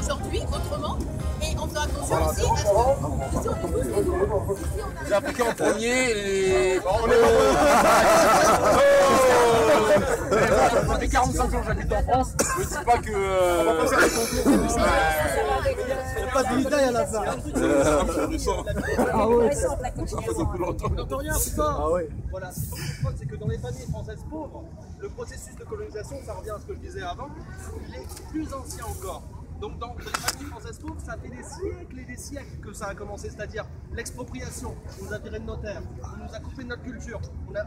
aujourd'hui autrement et en faisant attention aussi à ce que ici on est les Africains en premier, les... Ça fait 45 ans que j'habite en France, je ne dis pas que... Il n'y a pas de détail à la fin. Ah ouais. On n'entend rien, c'est ça. Ah ouais. Voilà, ce qu'il faut, c'est que dans les familles françaises pauvres, le processus de colonisation, ça revient à ce que je disais avant, il est plus ancien encore. Donc dans les familles françaises pauvres, ça fait des siècles et des siècles que ça a commencé, c'est-à-dire l'expropriation. On nous a viré de nos terres, on nous a coupé de notre culture, on a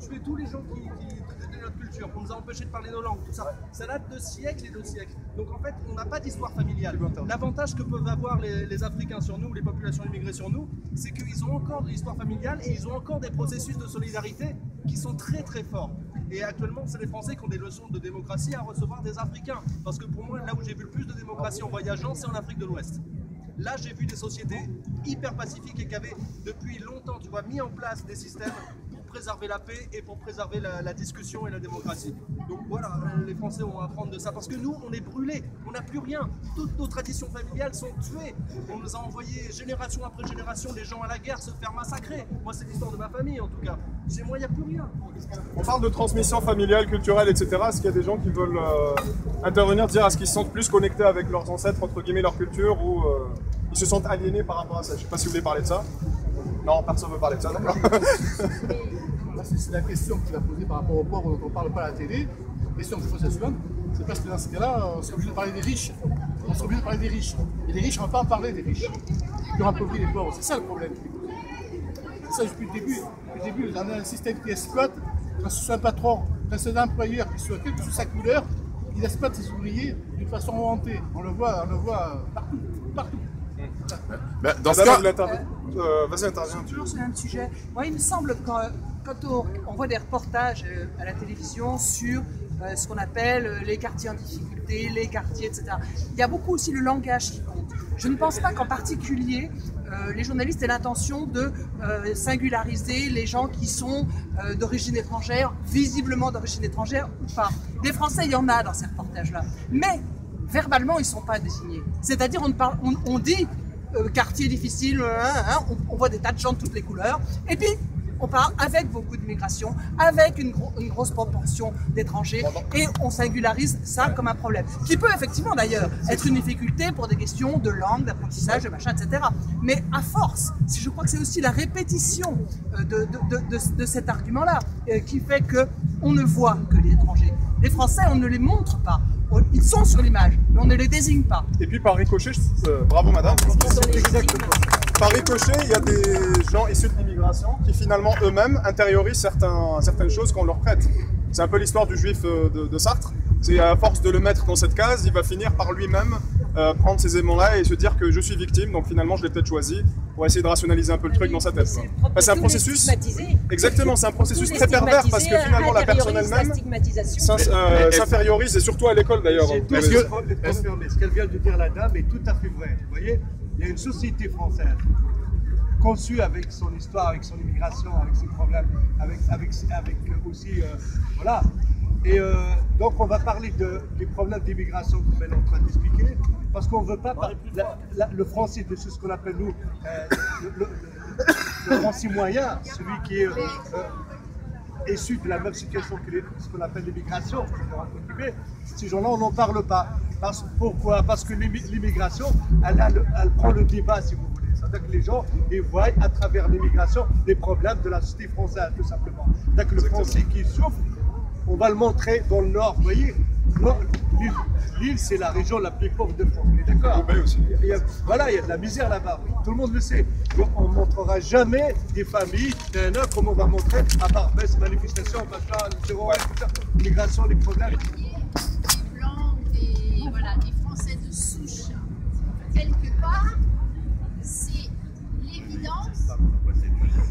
tué tous les gens qui de notre culture, on nous a empêché de parler nos langues, tout ça. Ça date de siècles et de siècles. Donc en fait, on n'a pas d'histoire familiale. L'avantage que peuvent avoir les Africains sur nous, les populations immigrées sur nous, c'est qu'ils ont encore de l'histoire familiale et ils ont encore des processus de solidarité qui sont très très forts. Et actuellement, c'est les Français qui ont des leçons de démocratie à recevoir des Africains. Parce que pour moi, là où j'ai vu le plus de démocratie en voyageant, c'est en Afrique de l'Ouest. Là, j'ai vu des sociétés hyper pacifiques et qui avaient depuis longtemps, tu vois, mis en place des systèmes pour préserver la paix et pour préserver la discussion et la démocratie. Donc voilà, les Français ont à apprendre de ça. Parce que nous, on est brûlés, on n'a plus rien. Toutes nos traditions familiales sont tuées. On nous a envoyé génération après génération des gens à la guerre se faire massacrer. Moi, c'est l'histoire de ma famille en tout cas. Chez moi, il n'y a plus rien. On parle de transmission familiale, culturelle, etc. Est-ce qu'il y a des gens qui veulent intervenir, dire est-ce qu'ils se sentent plus connectés avec leurs ancêtres, entre guillemets, leur culture, ou ils se sentent aliénés par rapport à ça? Je ne sais pas si vous voulez parler de ça. Non, personne ne veut parler de ça, d'accord. C'est la question qu'il a posée par rapport aux pauvres dont on ne parle pas à la télé. La question que je pose à souvent, c'est parce que dans ce cas-là, on serait obligé de parler des riches. On serait obligé de parler des riches. Et les riches, on ne va pas en parler des riches. Qui ont appauvri les pauvres. C'est ça le problème. C'est ça depuis le début. Depuis le début, on a un système qui exploite. Quand ce soit un patron, quand c'est un employeur qui soit quelle que soit sa couleur, il exploite ses ouvriers d'une façon hantée. On le voit partout. Partout. Ben, dans ce cas, vas-y, interviens. Toujours sur le même sujet. Moi, il me semble que quand on voit des reportages à la télévision sur ce qu'on appelle les quartiers en difficulté, les quartiers, etc., il y a beaucoup aussi le langage qui compte. Je ne pense pas qu'en particulier, les journalistes aient l'intention de singulariser les gens qui sont d'origine étrangère, visiblement d'origine étrangère ou pas. Des Français, il y en a dans ces reportages-là. Mais verbalement, ils ne sont pas désignés. C'est-à-dire, on dit quartier difficile, on voit des tas de gens de toutes les couleurs, et puis on parle avec beaucoup d'immigration, avec une grosse proportion d'étrangers, et on singularise ça comme un problème. Qui peut effectivement d'ailleurs être une difficulté pour des questions de langue, d'apprentissage, de machin, etc. Mais à force, je crois que c'est aussi la répétition de cet argument-là qui fait qu'on ne voit que les étrangers. Les Français, on ne les montre pas. Ils sont sur l'image, mais on ne les désigne pas. Et puis par ricochet, bravo madame, exactement. Par ricochet, il y a des gens issus de l'immigration qui finalement eux-mêmes intériorisent certaines choses qu'on leur prête. C'est un peu l'histoire du juif de Sartre. C'est à force de le mettre dans cette case, il va finir par lui-même prendre ces éléments-là et se dire que je suis victime, donc finalement je l'ai peut-être choisi pour essayer de rationaliser un peu le truc dans sa tête. C'est un processus. Exactement, c'est un processus très pervers parce que finalement la personne elle-même s'infériorise et surtout à l'école d'ailleurs. Mais ce qu'elle vient de dire la dame est tout à fait vrai. Vous voyez, il y a une société française conçue avec son histoire, avec son immigration, avec ses problèmes, avec aussi voilà. Et donc on va parler des problèmes d'immigration comme elle est en train d'expliquer, parce qu'on ne veut pas le français de ce qu'on appelle nous le français moyen, celui qui est issu de la même situation que ce qu'on appelle l'immigration. Ces gens-là, on n'en parle pas. Pourquoi? Parce que l'immigration, elle prend le débat, si vous voulez. C'est-à-dire que les gens ils voient à travers l'immigration les problèmes de la société française, tout simplement. C'est-à-dire que le français qui souffre, on va le montrer dans le nord, vous voyez. L'île, c'est la région la plus pauvre de France, d'accord? Voilà, il y a de la misère là-bas, tout le monde le sait. On ne montrera jamais des familles, comme on va montrer, à part ces manifestations, machin, l'immigration, les problèmes. Des blancs, des Français de souche, quelque part, c'est l'évidence,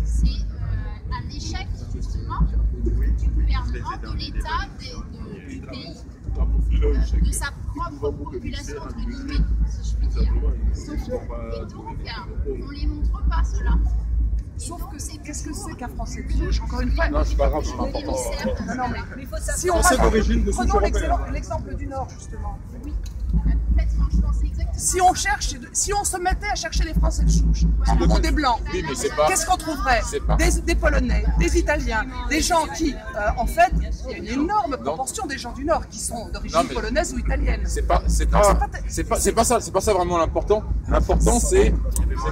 c'est un échec justement du gouvernement, de l'État, du pays, de sa propre population, entre guillemets, si je puis dire. Et donc, on ne les montre pas, cela. Sauf que qu'est-ce que c'est qu'un Français de souche? Encore une fois, non, c'est pas grave, c'est important. Si on Français d'origine de souche prenons européenne. l'exemple du Nord, justement. Oui, complètement. Je pensais exactement si on se mettait à chercher les Français de souche, ou des Blancs, Oui, mais c'est pas. qu'est-ce qu'on trouverait? C'est pas. Des Polonais, des Italiens, des gens qui, en fait, il y a une énorme proportion des gens du Nord qui sont d'origine polonaise ou italienne. C'est pas ça vraiment l'important. L'important c'est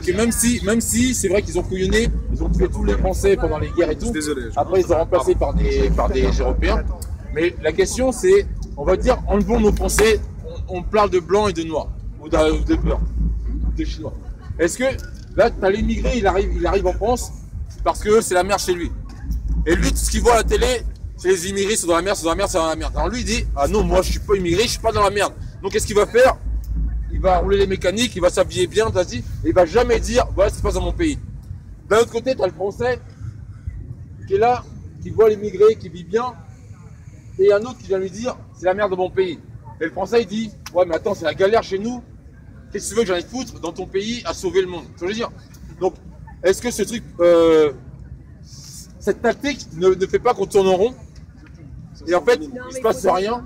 que même si c'est vrai qu'ils ont couillonné, ils ont tué tous les Français pendant les guerres et tout. Après ils sont remplacés par des Européens. Mais la question c'est, on va dire, enlevons nos Français, on parle de blancs et de noirs ou de blancs, des Chinois. Est-ce que là t'as l'immigré, il arrive en France parce que c'est la merde chez lui. Et lui tout ce qu'il voit à la télé, c'est les immigrés sont dans la merde, c'est dans la merde, c'est dans la merde. Alors lui il dit, ah non moi je suis pas immigré, je suis pas dans la merde. Donc qu'est-ce qu'il va faire? Il va rouler les mécaniques, il va s'habiller bien, et il va jamais dire voilà ce qui se passe dans mon pays. D'un autre côté, tu as le Français qui est là, qui voit l'immigré, qui vit bien, et un autre qui vient lui dire c'est la merde de mon pays. Et le Français il dit ouais mais attends c'est la galère chez nous, qu'est-ce que tu veux que j'aille foutre dans ton pays à sauver le monde? Tu veux dire. Donc est-ce que ce truc, cette tactique ne fait pas qu'on tourne en rond? Et en fait, il se passe rien.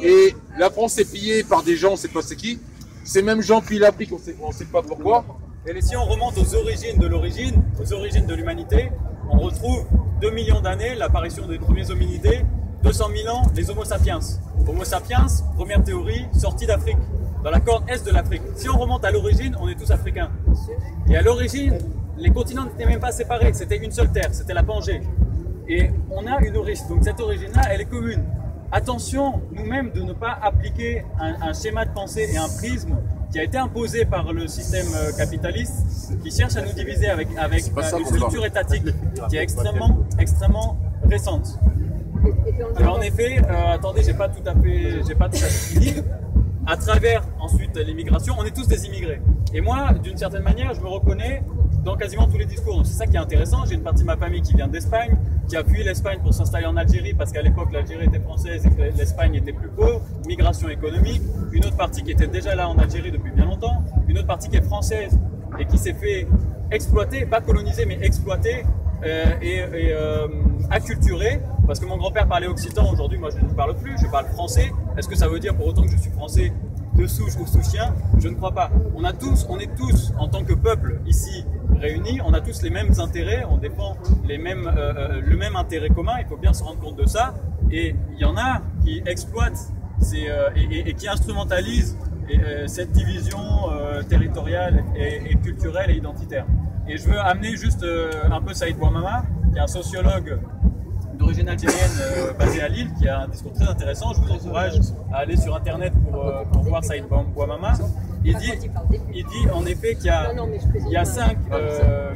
Et la France est pillée par des gens, on ne sait pas c'est qui. Ces mêmes gens pillent l'Afrique, on ne sait pas pourquoi. Et si on remonte aux origines de l'origine, aux origines de l'humanité, on retrouve 2 millions d'années, l'apparition des premiers hominidés, 200 000 ans, les Homo sapiens. Homo sapiens, première théorie, sortie d'Afrique, dans la corne est de l'Afrique. Si on remonte à l'origine, on est tous africains. Et à l'origine, les continents n'étaient même pas séparés, c'était une seule terre, c'était la Pangée. Et on a une origine, donc cette origine-là, elle est commune. Attention, nous-mêmes, de ne pas appliquer un schéma de pensée et un prisme qui a été imposé par le système capitaliste, qui cherche à nous diviser avec une structure étatique qui est extrêmement récente. Et en effet, attendez, j'ai pas tout à fait fini. À travers ensuite l'immigration, on est tous des immigrés. Et moi, d'une certaine manière, je me reconnais dans quasiment tous les discours. Donc c'est ça qui est intéressant. J'ai une partie de ma famille qui vient d'Espagne, qui a fui l'Espagne pour s'installer en Algérie parce qu'à l'époque l'Algérie était française et que l'Espagne était plus pauvre, migration économique. Une autre partie qui était déjà là en Algérie depuis bien longtemps. Une autre partie qui est française et qui s'est fait exploiter, pas coloniser mais exploiter et acculturer. Parce que mon grand-père parlait occitan, aujourd'hui moi je ne parle plus, je parle français. Est-ce que ça veut dire pour autant que je suis français de souche ou souchien? Je ne crois pas. On est tous, en tant que peuple ici réunis, on a tous les mêmes intérêts, on défend le même intérêt commun, il faut bien se rendre compte de ça. Et il y en a qui exploitent et qui instrumentalisent cette division territoriale et culturelle et identitaire. Et je veux amener juste un peu Saïd Bouamama, qui est un sociologue d'origine algérienne basé à Lille, qui a un discours très intéressant. Je vous encourage à aller sur internet pour voir Saïd Bouamama. Il dit en effet qu'il y a 5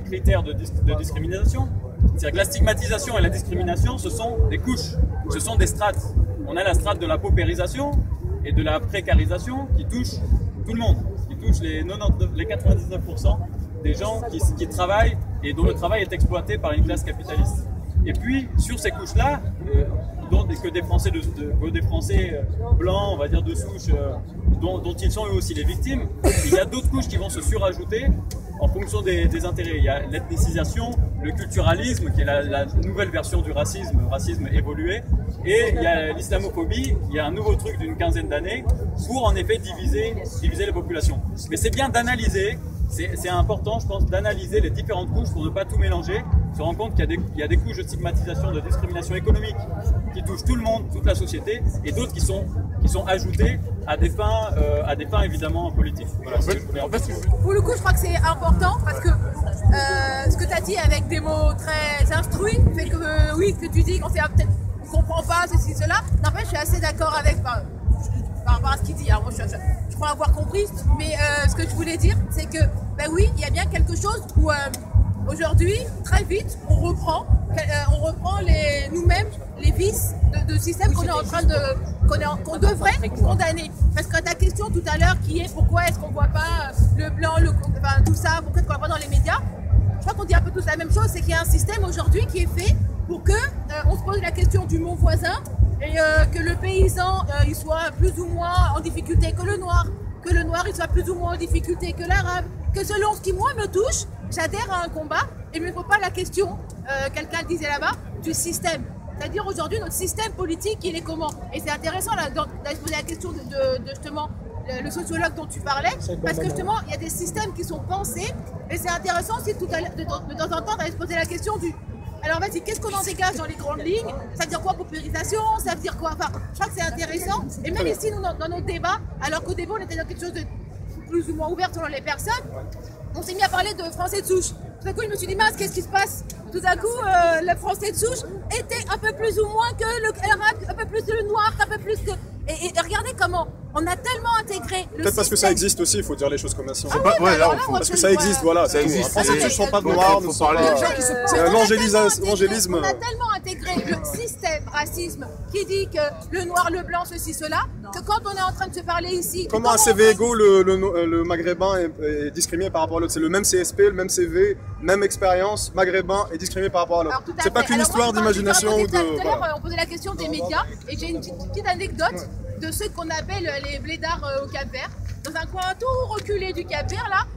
critères de discrimination. C'est-à-dire que la stigmatisation et la discrimination, ce sont des couches, ce sont des strates. On a la strate de la paupérisation et de la précarisation qui touche tout le monde, qui touche les 99% des gens qui travaillent et dont le travail est exploité par une classe capitaliste. Et puis, sur ces couches-là, que des Français blancs, on va dire de souche, dont ils sont eux aussi les victimes, il y a d'autres couches qui vont se surajouter en fonction des intérêts. Il y a l'ethnicisation, le culturalisme, qui est la nouvelle version du racisme évolué, et il y a l'islamophobie, il y a un nouveau truc d'une quinzaine d'années, pour en effet diviser les populations. Mais c'est bien d'analyser. C'est important, je pense, d'analyser les différentes couches pour ne pas tout mélanger, se rendre compte qu'il y a des couches de stigmatisation, de discrimination économique qui touchent tout le monde, toute la société, et d'autres qui sont ajoutées à des fins évidemment politiques. Voilà, pour le coup, je crois que c'est important parce que ce que tu as dit avec des mots très instruits fait que oui, ce que tu dis, quand c'est peut-être on comprend pas ceci, cela, n'empêche, je suis assez d'accord avec par rapport à ce qu'il dit. Alors moi, je crois avoir compris, mais ce que je voulais dire, c'est que, ben oui, il y a bien quelque chose où aujourd'hui, très vite, on reprend nous-mêmes les vices de système qu'on est en train qu'on devrait condamner. Parce que ta question tout à l'heure, qui est pourquoi est-ce qu'on voit pas le blanc, enfin, tout ça, pourquoi est-ce qu'on voit pas dans les médias, je crois qu'on dit un peu tous la même chose, c'est qu'il y a un système aujourd'hui qui est fait pour que on se pose la question du mot voisin, et que le paysan il soit plus ou moins en difficulté que le noir il soit plus ou moins en difficulté que l'arabe, que selon ce qui moi me touche, j'adhère à un combat, et il ne me faut pas la question, quelqu'un le disait là-bas, du système. C'est-à-dire aujourd'hui notre système politique il est comment? Et c'est intéressant là, de poser la question de justement le sociologue dont tu parlais, parce que justement, il y a des systèmes qui sont pensés, et c'est intéressant aussi de temps en temps d'aller se poser la question du... Alors vas-y, qu'est-ce qu'on en dégage dans les grandes lignes? Ça veut dire quoi paupérisation? Ça veut dire quoi? Enfin, je crois que c'est intéressant. Et même ici, nous, dans nos débats, alors qu'au début, on était dans quelque chose de plus ou moins ouvert selon les personnes, on s'est mis à parler de français de souche. Tout à coup, je me suis dit, mince, qu'est-ce qui se passe? Tout à coup, le français de souche était un peu plus ou moins que l'arabe, un peu plus le noir, un peu plus que... Et regardez comment on a tellement intégré le Peut-être parce que ça existe aussi, il faut dire les choses comme elles sont. Parce que ça existe, voilà. Ça existe. Les Français de souche ne sont pas noirs, ne sont pas... C'est un angélisme. On a tellement intégré le système racisme qui dit que le noir, le blanc, ceci, cela, que quand on est en train de se parler ici... Comment un CV égaux, le maghrébin est discriminé par rapport à l'autre? C'est le même CSP, le même CV, même expérience, maghrébin est discriminé par rapport à l'autre. C'est pas qu'une histoire d'imagination ou de... Tout à l'heure, on posait la question des médias, et j'ai une petite anecdote de ceux qu'on appelle les blédards au Cap-Vert, dans un coin tout reculé du Cap-Vert, là,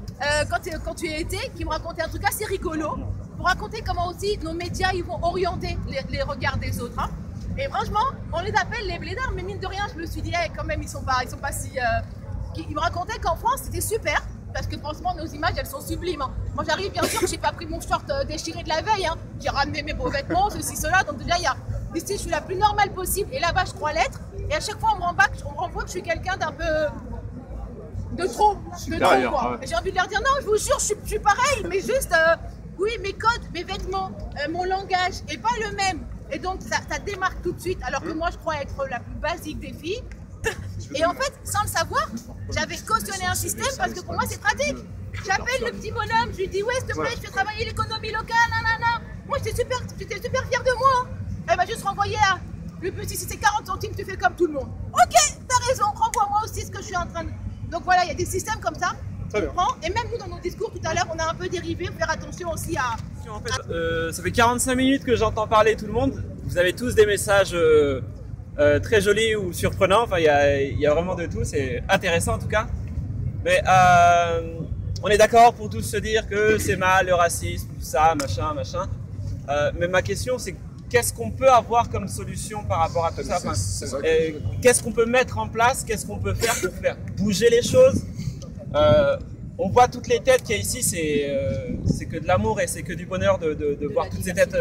quand tu y étais, qui me racontait un truc assez rigolo, pour raconter comment aussi nos médias ils vont orienter les regards des autres. Hein. Et franchement, on les appelle les blédards, mais mine de rien, je me suis dit, hey, quand même, ils sont pas si... Ils me racontaient qu'en France, c'était super, parce que franchement, nos images, elles sont sublimes. Hein. Moi, j'arrive, bien sûr, j'ai pas pris mon short déchiré de la veille, hein. J'ai ramené mes beaux vêtements, ceci, cela, donc déjà, il y a... Ici, je suis la plus normale possible, et là-bas, je crois l'être. Et à chaque fois, on me renvoie que je suis quelqu'un d'un peu... de trop, quoi. Ouais. J'ai envie de leur dire, non, je vous jure, je suis pareil, mais juste... oui, mes codes, mes vêtements, mon langage est pas le même. Et donc, ça démarque tout de suite, alors que moi, je crois être la plus basique des filles. Et en fait, sans le savoir, j'avais cautionné un système parce que pour moi, c'est pratique. J'appelle le petit bonhomme, je lui dis, ouais, s'il te plaît, je fais travailler l'économie locale, nanana. Moi, j'étais super fière de moi. Elle m'a juste renvoyé à... Le but ici, c'est 40 centimes, tu fais comme tout le monde. Ok, t'as raison, renvoie-moi aussi ce que je suis en train de... Donc voilà, il y a des systèmes comme ça. Et même nous, dans nos discours tout à l'heure, on a un peu dérivé, faire attention aussi à... En fait, ça fait 45 minutes que j'entends parler tout le monde. Vous avez tous des messages très jolis ou surprenants. Enfin, il y a vraiment de tout. C'est intéressant en tout cas. Mais on est d'accord pour tous se dire que c'est mal, le racisme, tout ça, machin. Mais ma question, c'est qu'est-ce qu'on peut avoir comme solution par rapport à tout ça? Enfin, qu'est-ce qu'on peut mettre en place? Qu'est-ce qu'on peut faire pour faire bouger les choses? On voit toutes les têtes qu'il y a ici, c'est que de l'amour et c'est que du bonheur de voir toutes ces têtes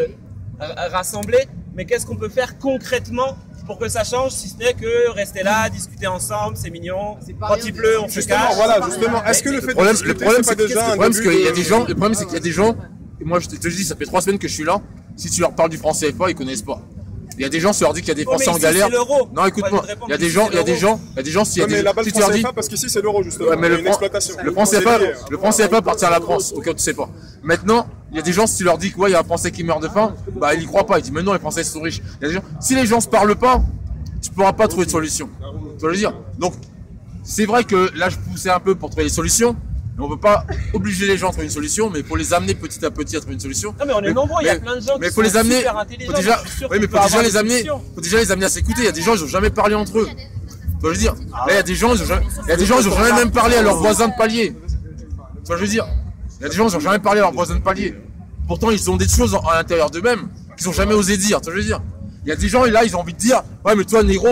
rassemblées. Mais qu'est-ce qu'on peut faire concrètement pour que ça change, si ce n'est que rester là, discuter ensemble, c'est mignon. Quand il pleut, on se cache. Voilà, justement. Est-ce que le fait de discuter, c'est pas déjà un début de... Le problème, c'est qu'il y a des gens, et moi je te dis, ça fait 3 semaines que je suis là, si tu leur parles du franc CFA, ils connaissent pas. Il y a des gens, si tu leur dis qu'il y a des Français en galère. Non, écoute-moi. Il y a des gens, si tu leur dis. Parce qu'ici, c'est l'euro, justement. Mais le franc CFA appartient à la France, au cas où tu sais pas. Maintenant, il y a des gens, si tu leur dis qu'il y a un Français qui meurt de faim, bah, ils y croient pas. Ils disent, mais non, les Français sont riches. Il y a des gens, si les gens se parlent pas, tu pourras pas trouver de solution. Tu vois le dire. Donc, c'est vrai que là, je poussais un peu pour trouver des solutions. On ne peut pas obliger les gens à trouver une solution, mais il faut les amener petit à petit à trouver une solution. Non mais on est nombreux, il y a plein de gens qui sont super intelligents. Faut déjà les amener à s'écouter. Il y a des gens, ils n'ont jamais parlé entre eux. Tu vois, je veux dire, là, il y a des gens, ils n'ont jamais même parlé à leurs voisins de palier. Tu vois, je veux dire, il y a des gens, ils n'ont jamais parlé à leurs voisins de palier. Pourtant, ils ont des choses à l'intérieur d'eux-mêmes qu'ils n'ont jamais osé dire. Tu vois, je veux dire. Il y a des gens, et là, ils ont envie de dire, ouais, mais toi, négro,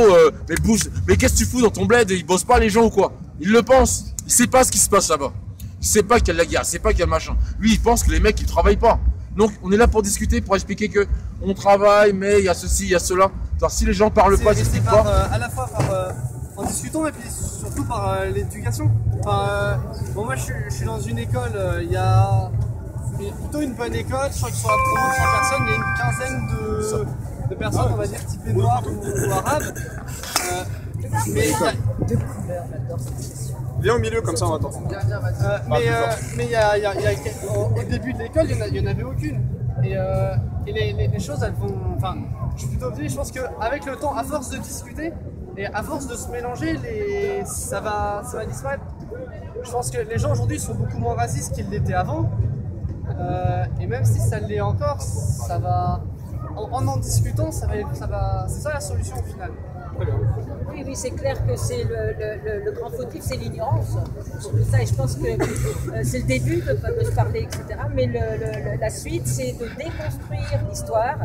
mais qu'est-ce que tu fous dans ton bled? Ils bossent pas les gens ou quoi? Ils le pensent. Ils ne savent pas ce qui se passe là-bas. Il sait pas qu'il y a de la guerre, il sait pas qu'il y a machin. Lui, il pense que les mecs, ils travaillent pas. Donc, on est là pour discuter, pour expliquer que on travaille, mais il y a ceci, il y a cela. Alors, si les gens parlent pas, discutent pas. À la fois en discutant et puis surtout par l'éducation. Enfin, bon, moi, je suis dans une école, il y a plutôt une bonne école. Je crois que sur la promo de 100 personnes, il y a une quinzaine de personnes, on va dire, typées noires ou arabes. Mais il y a... Viens au milieu, comme ça on va t'entendre. Mais au début de l'école, il n'y en avait aucune. Et les choses, elles vont... Enfin, je suis plutôt optimiste, je pense qu'avec le temps, à force de discuter, et à force de se mélanger, ça va disparaître. Je pense que les gens aujourd'hui sont beaucoup moins racistes qu'ils l'étaient avant. Et même si ça l'est encore, ça va... En discutant, c'est ça la solution au final. Oui, c'est clair que c'est le grand fautif, c'est l'ignorance. Ça, et je pense que c'est le début de se parler, etc. Mais la suite, c'est de déconstruire l'histoire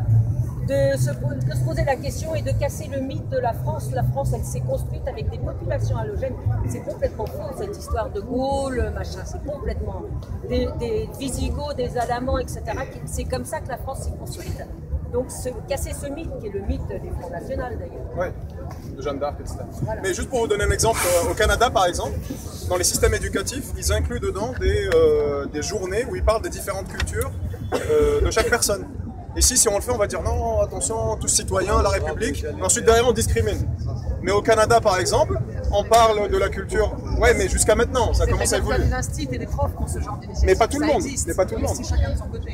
de se poser la question et de casser le mythe de la France. La France, elle s'est construite avec des populations halogènes. C'est complètement faux, cette histoire de Gaulle, machin. C'est complètement des Visigoths, des Alamans, etc. C'est comme ça que la France s'est construite. Donc, casser ce mythe, qui est le mythe des Front National d'ailleurs. Oui, de Jeanne d'Arc, etc. Voilà. Mais juste pour vous donner un exemple, au Canada par exemple, dans les systèmes éducatifs, ils incluent dedans des journées où ils parlent des différentes cultures de chaque personne. Ici, si on le fait, on va dire non, attention, tous citoyens, la République. Ensuite, derrière, on discrimine. Mais au Canada, par exemple, on parle de la culture. Ouais, mais jusqu'à maintenant, ça commence à évoluer. C'est des instituts et des profs qui ont ce genre d'initiative. Mais pas tout le monde. Mais pas tout le monde.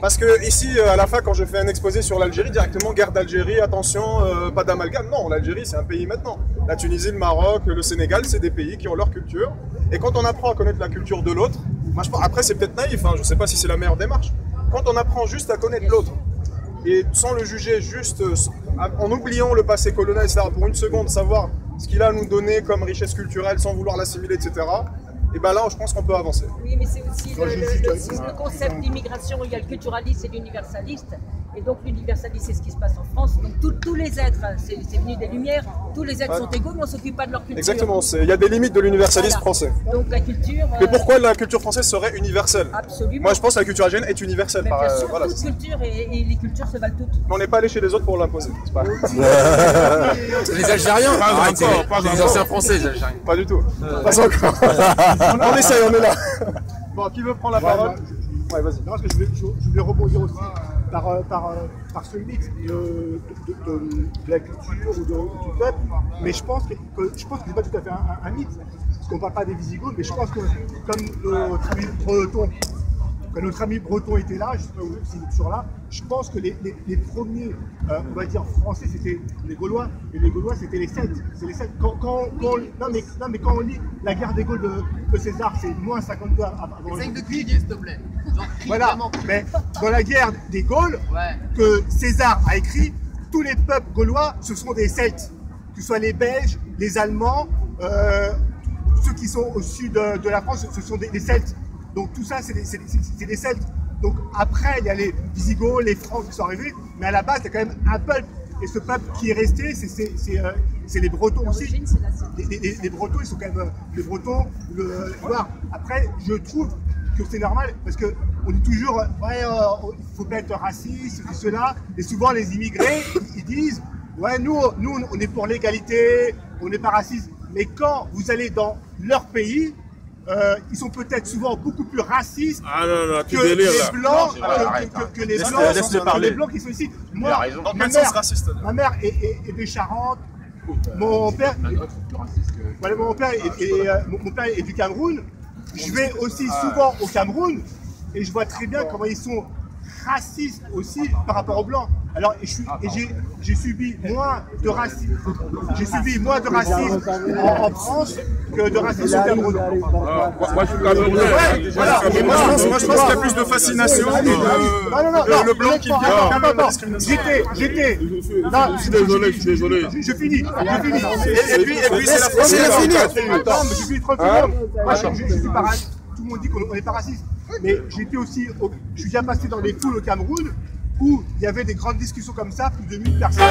Parce que ici, à la fin, quand je fais un exposé sur l'Algérie, directement guerre d'Algérie, attention, pas d'amalgame. Non, l'Algérie, c'est un pays maintenant. La Tunisie, le Maroc, le Sénégal, c'est des pays qui ont leur culture. Et quand on apprend à connaître la culture de l'autre, moi, je pense, après, c'est peut-être naïf. Hein, je sais pas si c'est la meilleure démarche. Quand on apprend juste à connaître l'autre, et sans le juger, juste en oubliant le passé colonial, etc., pour une seconde, savoir ce qu'il a à nous donner comme richesse culturelle sans vouloir l'assimiler, etc., et bien là, je pense qu'on peut avancer. Oui, mais c'est aussi le concept d'immigration. Il y a le culturaliste et l'universaliste. Et donc l'universaliste, c'est ce qui se passe en France. Donc tous les êtres, c'est venu des Lumières, tous les êtres sont égaux, mais on ne s'occupe pas de leur culture. Exactement, il y a des limites de l'universalisme français. Donc la culture... Mais pourquoi la culture française serait universelle? Absolument. Moi, je pense que la culture algérienne est universelle. Mais bien sûr, toute culture et les cultures se valent toutes. Mais on n'est pas allé chez les autres pour l'imposer. Les Algériens, les anciens Français, les Algériens. Pas du tout. Pas encore. On essaye, on est là. Bon, qui veut prendre la parole? Ouais, vas-y. Non, parce que je voulais rebondir aussi par ce mix de la culture ou du peuple, mais je pense que c'est pas tout à fait un mythe, parce qu'on ne parle pas des Visigoths, mais je pense que quand notre ami Breton était là, je ne sais pas s'il est toujours là, je pense que les premiers, on va dire français, c'était les Gaulois, et les Gaulois c'était les Celtes. C'est les Celtes. Quand on lit la guerre des Gaules de César, c'est moins 52 avant. Essaye de crier, s'il te plaît. Voilà, mais dans la guerre des Gaules, que César a écrit, tous les peuples gaulois, ce sont des Celtes, que ce soit les Belges, les Allemands, ceux qui sont au sud de la France, ce sont des Celtes. Donc tout ça, c'est des Celtes. Donc après, il y a les Visigoths, les Francs qui sont arrivés, mais à la base, il y a quand même un peuple. Et ce peuple qui est resté, c'est les Bretons aussi. Les Bretons, ils sont quand même les Bretons. Après, je trouve que c'est normal, parce qu'on dit toujours, ouais, il ne faut pas être raciste, cela. Et souvent, les immigrés, ils disent, ouais, nous, on est pour l'égalité, on n'est pas raciste. Mais quand vous allez dans leur pays, ils sont peut-être souvent beaucoup plus racistes que les Blancs, que les Blancs, les Blancs qui sont ici. Moi, ma mère est des Charentes, mon père est du Cameroun. Je vais aussi souvent au Cameroun et je vois très bien comment ils sont racistes aussi par rapport aux Blancs. Alors, j'ai subi moins de racisme. J'ai subi moins de racisme en France que de racisme au Cameroun. Moi, je suis camerounais. Moi, je pense qu'il y a plus de fascination le blanc qui vient de la discrimination. J'étais. Non, je suis désolé. Je finis. Et puis, c'est la France. Attends, mais je suis trop secondes. Moi, je suis pas raciste. Tout le monde dit qu'on n'est pas raciste. Mais j'étais aussi, je suis déjà passé dans des foules au Cameroun où il y avait des grandes discussions comme ça, plus de 1000 personnes.